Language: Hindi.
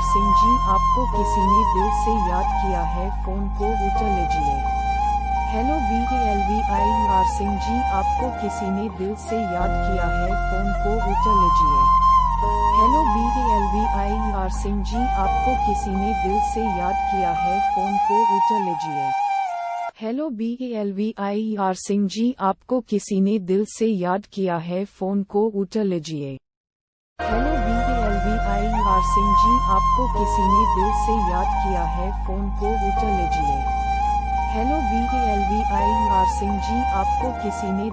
सिंह जी, आपको किसी ने दिल से याद किया है, फोन को उठा लीजिए। हेलो VALVIER सिंह जी, आपको किसी ने दिल से याद किया है, फोन को उठा लीजिए। हेलो VALVIER सिंह जी, आपको किसी ने दिल से याद किया है, फोन को उठा लीजिए। हेलो VALVIER सिंह जी, आपको किसी ने दिल से याद किया है, फोन को उठा लीजिए। हेलो VALVIER सिंह जी, आपको किसी ने दिल से याद किया है, फोन को उठा लीजिए। हेलो VALVIER सिंह जी, आपको किसी ने